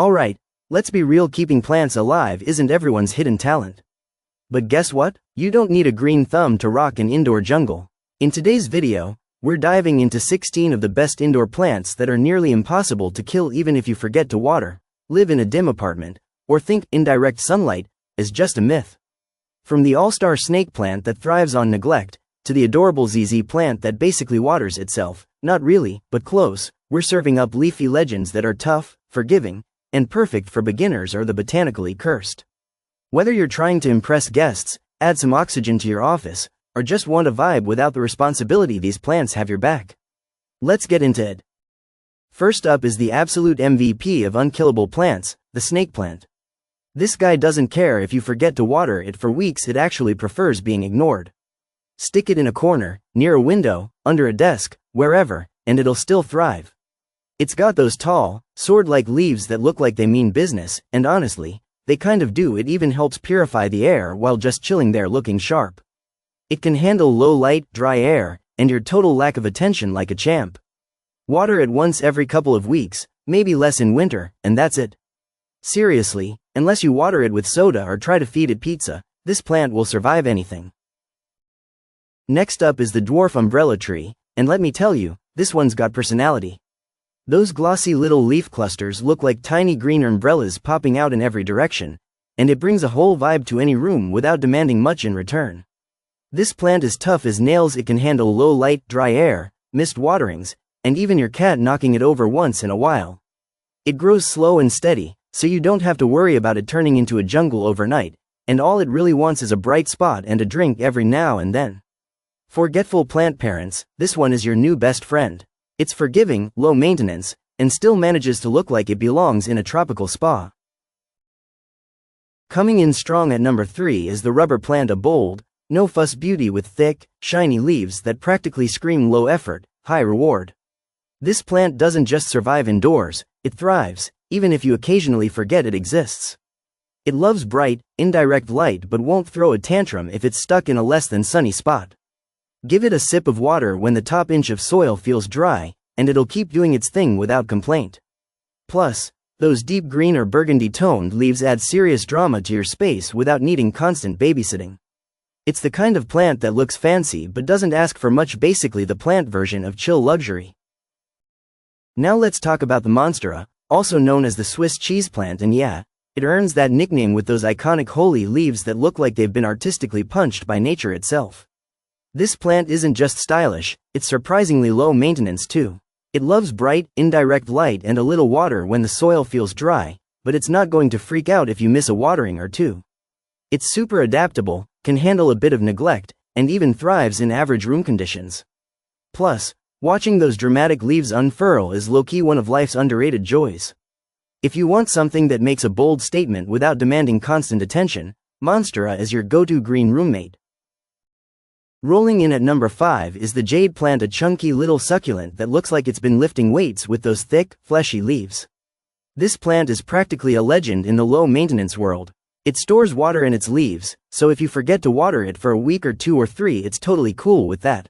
Alright, let's be real, keeping plants alive isn't everyone's hidden talent. But guess what? You don't need a green thumb to rock an indoor jungle. In today's video, we're diving into 16 of the best indoor plants that are nearly impossible to kill even if you forget to water, live in a dim apartment, or think indirect sunlight is just a myth. From the all-star snake plant that thrives on neglect, to the adorable ZZ plant that basically waters itself, not really, but close, we're serving up leafy legends that are tough, forgiving, and perfect for beginners or the botanically cursed. Whether you're trying to impress guests, add some oxygen to your office, or just want a vibe without the responsibility, these plants have your back. Let's get into it. First up is the absolute MVP of unkillable plants, the snake plant. This guy doesn't care if you forget to water it for weeks, it actually prefers being ignored. Stick it in a corner, near a window, under a desk, wherever, and it'll still thrive. It's got those tall, sword-like leaves that look like they mean business, and honestly, they kind of do. It even helps purify the air while just chilling there looking sharp. It can handle low light, dry air, and your total lack of attention like a champ. Water it once every couple of weeks, maybe less in winter, and that's it. Seriously, unless you water it with soda or try to feed it pizza, this plant will survive anything. Next up is the dwarf umbrella tree, and let me tell you, this one's got personality. Those glossy little leaf clusters look like tiny green umbrellas popping out in every direction, and it brings a whole vibe to any room without demanding much in return. This plant is tough as nails. It can handle low light, dry air, missed waterings, and even your cat knocking it over once in a while. It grows slow and steady, so you don't have to worry about it turning into a jungle overnight, and all it really wants is a bright spot and a drink every now and then. Forgetful plant parents, this one is your new best friend. It's forgiving, low maintenance, and still manages to look like it belongs in a tropical spa. Coming in strong at number 3 is the rubber plant, a bold, no-fuss beauty with thick, shiny leaves that practically scream low effort, high reward. This plant doesn't just survive indoors, it thrives, even if you occasionally forget it exists. It loves bright, indirect light but won't throw a tantrum if it's stuck in a less than sunny spot. Give it a sip of water when the top inch of soil feels dry, and it'll keep doing its thing without complaint. Plus, those deep green or burgundy-toned leaves add serious drama to your space without needing constant babysitting. It's the kind of plant that looks fancy but doesn't ask for much, basically the plant version of chill luxury. Now let's talk about the MONSTERA, also known as the Swiss cheese plant, and yeah, it earns that nickname with those iconic holy leaves that look like they've been artistically punched by nature itself. This plant isn't just stylish, it's surprisingly low maintenance too. It loves bright, indirect light and a little water when the soil feels dry, but it's not going to freak out if you miss a watering or two. It's super adaptable, can handle a bit of neglect, and even thrives in average room conditions. Plus, watching those dramatic leaves unfurl is low-key one of life's underrated joys. If you want something that makes a bold statement without demanding constant attention, MONSTERA is your go-to green roommate. Rolling in at number 5 is the jade plant, a chunky little succulent that looks like it's been lifting weights with those thick, fleshy leaves. This plant is practically a legend in the low-maintenance world. It stores water in its leaves, so if you forget to water it for a week or 2 or 3, it's totally cool with that.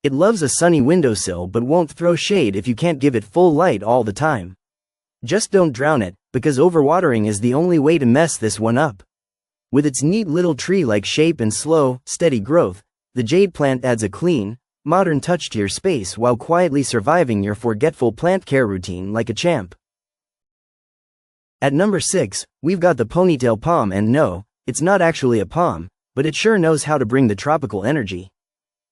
It loves a sunny windowsill but won't throw shade if you can't give it full light all the time. Just don't drown it, because overwatering is the only way to mess this one up. With its neat little tree-like shape and slow, steady growth, the jade plant adds a clean, modern touch to your space while quietly surviving your forgetful plant care routine like a champ. At number 6, we've got the ponytail palm, and no, it's not actually a palm, but it sure knows how to bring the tropical energy.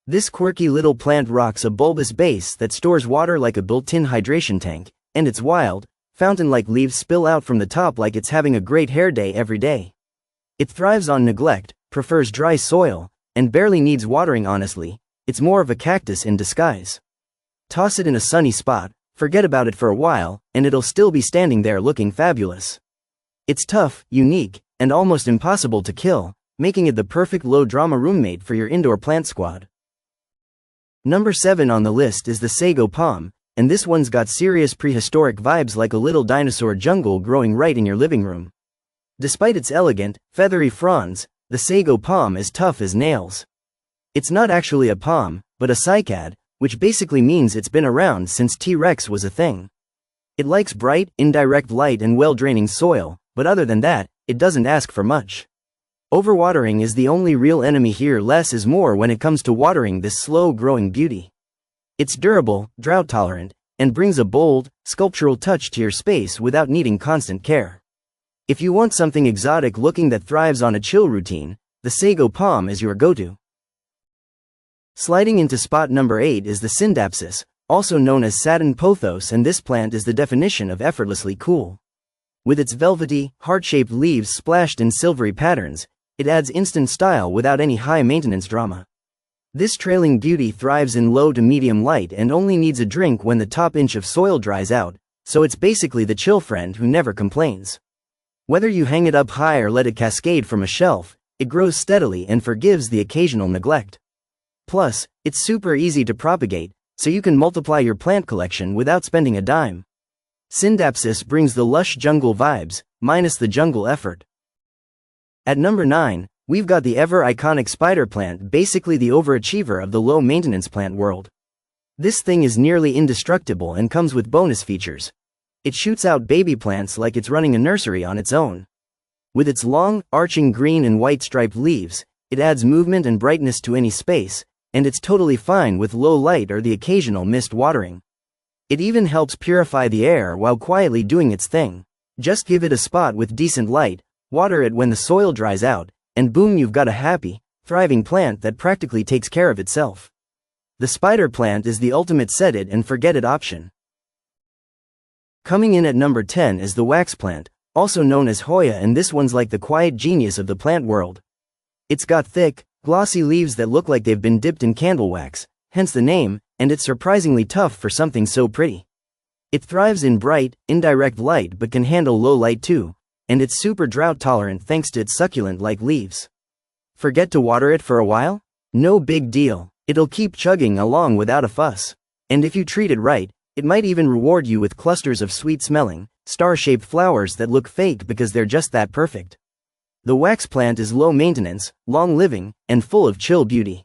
This quirky little plant rocks a bulbous base that stores water like a built-in hydration tank, and its wild, fountain-like leaves spill out from the top like it's having a great hair day every day. It thrives on neglect, prefers dry soil, and barely needs watering. Honestly, it's more of a cactus in disguise. Toss it in a sunny spot, forget about it for a while, and it'll still be standing there looking fabulous. It's tough, unique, and almost impossible to kill, making it the perfect low-drama roommate for your indoor plant squad. Number 7 on the list is the SAGO palm, and this one's got serious prehistoric vibes, like a little dinosaur jungle growing right in your living room. Despite its elegant, feathery fronds, the SAGO palm is tough as nails. It's not actually a palm, but a cycad, which basically means it's been around since T-Rex was a thing. It likes bright, indirect light and well-draining soil, but other than that, it doesn't ask for much. Overwatering is the only real enemy here. Less is more when it comes to watering this slow-growing beauty. It's durable, drought-tolerant, and brings a bold, sculptural touch to your space without needing constant care. If you want something exotic-looking that thrives on a chill routine, the SAGO palm is your go-to. Sliding into spot number 8 is the Scindapsus, also known as satin pothos, and this plant is the definition of effortlessly cool. With its velvety, heart-shaped leaves splashed in silvery patterns, it adds instant style without any high-maintenance drama. This trailing beauty thrives in low to medium light and only needs a drink when the top inch of soil dries out, so it's basically the chill friend who never complains. Whether you hang it up high or let it cascade from a shelf, it grows steadily and forgives the occasional neglect. Plus, it's super easy to propagate, so you can multiply your plant collection without spending a dime. Scindapsus brings the lush jungle vibes, minus the jungle effort. At number 9, we've got the ever-iconic spider plant, basically the overachiever of the low-maintenance plant world. This thing is nearly indestructible and comes with bonus features. It shoots out baby plants like it's running a nursery on its own. With its long, arching green and white striped leaves, it adds movement and brightness to any space, and it's totally fine with low light or the occasional mist watering. It even helps purify the air while quietly doing its thing. Just give it a spot with decent light, water it when the soil dries out, and boom, you've got a happy, thriving plant that practically takes care of itself. The spider plant is the ultimate set it and forget it option. Coming in at number 10 is the wax plant, also known as Hoya, and this one's like the quiet genius of the plant world. It's got thick, glossy leaves that look like they've been dipped in candle wax, hence the name, and it's surprisingly tough for something so pretty. It thrives in bright, indirect light but can handle low light too, and it's super drought tolerant thanks to its succulent-like leaves. Forget to water it for a while? No big deal, it'll keep chugging along without a fuss. And if you treat it right, it might even reward you with clusters of sweet-smelling, star-shaped flowers that look fake because they're just that perfect. The wax plant is low maintenance, long-living, and full of chill beauty.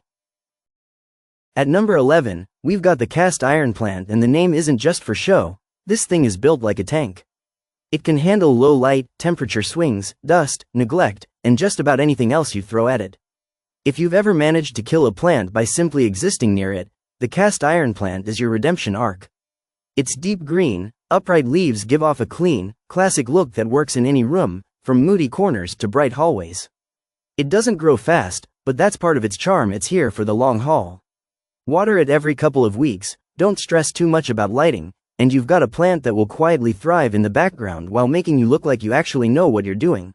At number 11, we've got the cast iron plant, and the name isn't just for show. This thing is built like a tank. It can handle low light, temperature swings, dust, neglect, and just about anything else you throw at it. If you've ever managed to kill a plant by simply existing near it, the cast iron plant is your redemption arc. Its deep green, upright leaves give off a clean, classic look that works in any room, from moody corners to bright hallways. It doesn't grow fast, but that's part of its charm. It's here for the long haul. Water it every couple of weeks, don't stress too much about lighting, and you've got a plant that will quietly thrive in the background while making you look like you actually know what you're doing.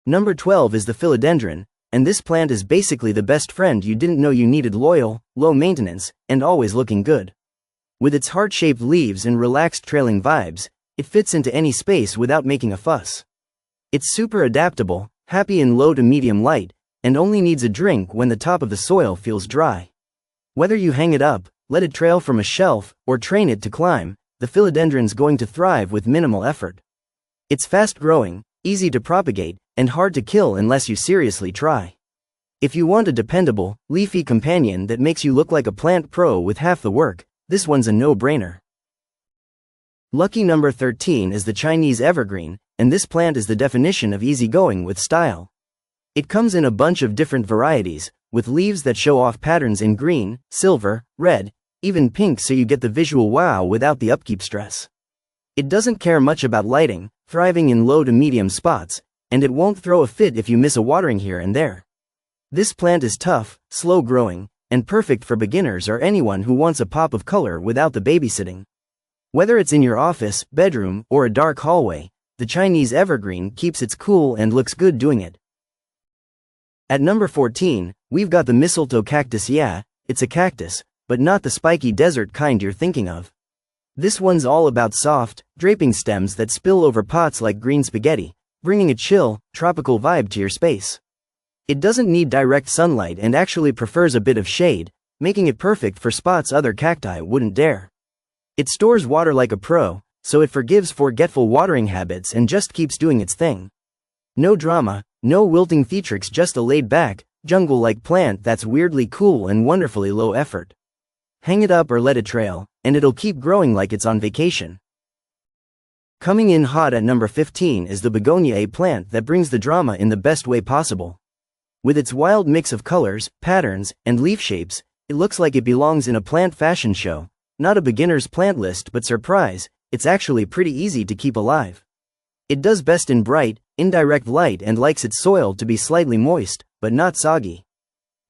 Number 12 is the philodendron, and this plant is basically the best friend you didn't know you needed: loyal, low maintenance, and always looking good. With its heart-shaped leaves and relaxed trailing vibes, it fits into any space without making a fuss. It's super adaptable, happy in low to medium light, and only needs a drink when the top of the soil feels dry. Whether you hang it up, let it trail from a shelf, or train it to climb, the philodendron's going to thrive with minimal effort. It's fast-growing, easy to propagate, and hard to kill unless you seriously try. If you want a dependable, leafy companion that makes you look like a plant pro with half the work, this one's a no-brainer. Lucky number 13 is the Chinese evergreen, and this plant is the definition of easygoing with style. It comes in a bunch of different varieties, with leaves that show off patterns in green, silver, red, even pink, so you get the visual wow without the upkeep stress. It doesn't care much about lighting, thriving in low to medium spots, and it won't throw a fit if you miss a watering here and there. This plant is tough, slow-growing, and perfect for beginners or anyone who wants a pop of color without the babysitting. Whether it's in your office, bedroom, or a dark hallway, the Chinese evergreen keeps its cool and looks good doing it. At number 14, we've got the mistletoe cactus. Yeah, it's a cactus, but not the spiky desert kind you're thinking of. This one's all about soft, draping stems that spill over pots like green spaghetti, bringing a chill, tropical vibe to your space. It doesn't need direct sunlight and actually prefers a bit of shade, making it perfect for spots other cacti wouldn't dare. It stores water like a pro, so it forgives forgetful watering habits and just keeps doing its thing. No drama, no wilting theatrics, just a laid-back, jungle-like plant that's weirdly cool and wonderfully low effort. Hang it up or let it trail, and it'll keep growing like it's on vacation. Coming in hot at number 15 is the begonia, a plant that brings the drama in the best way possible. With its wild mix of colors, patterns, and leaf shapes, it looks like it belongs in a plant fashion show. Not a beginner's plant list, but surprise, it's actually pretty easy to keep alive. It does best in bright, indirect light and likes its soil to be slightly moist, but not soggy.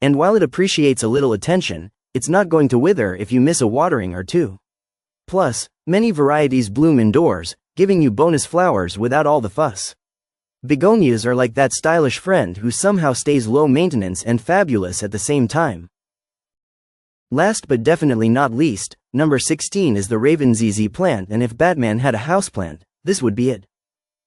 And while it appreciates a little attention, it's not going to wither if you miss a watering or two. Plus, many varieties bloom indoors, giving you bonus flowers without all the fuss. Begonias are like that stylish friend who somehow stays low maintenance and fabulous at the same time. Last but definitely not least, number 16 is the Raven ZZ plant, and if Batman had a houseplant, this would be it.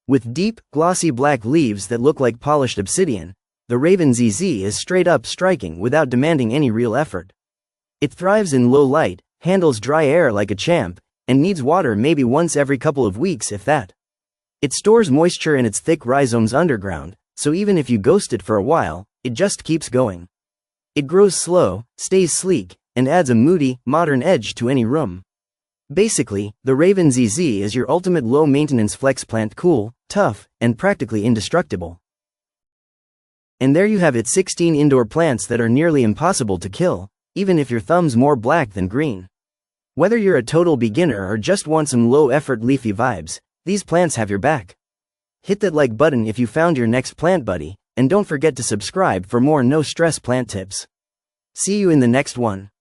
With deep, glossy black leaves that look like polished obsidian, the Raven ZZ is straight up striking without demanding any real effort. It thrives in low light, handles dry air like a champ, and needs water maybe once every couple of weeks if that. It stores moisture in its thick rhizomes underground, so even if you ghost it for a while, it just keeps going. It grows slow, stays sleek, and adds a moody, modern edge to any room. Basically, the Raven ZZ is your ultimate low-maintenance flex plant, cool, tough, and practically indestructible. And there you have it, 16 indoor plants that are nearly impossible to kill, even if your thumb's more black than green. Whether you're a total beginner or just want some low-effort leafy vibes, these plants have your back. Hit that like button if you found your next plant buddy, and don't forget to subscribe for more no-stress plant tips. See you in the next one.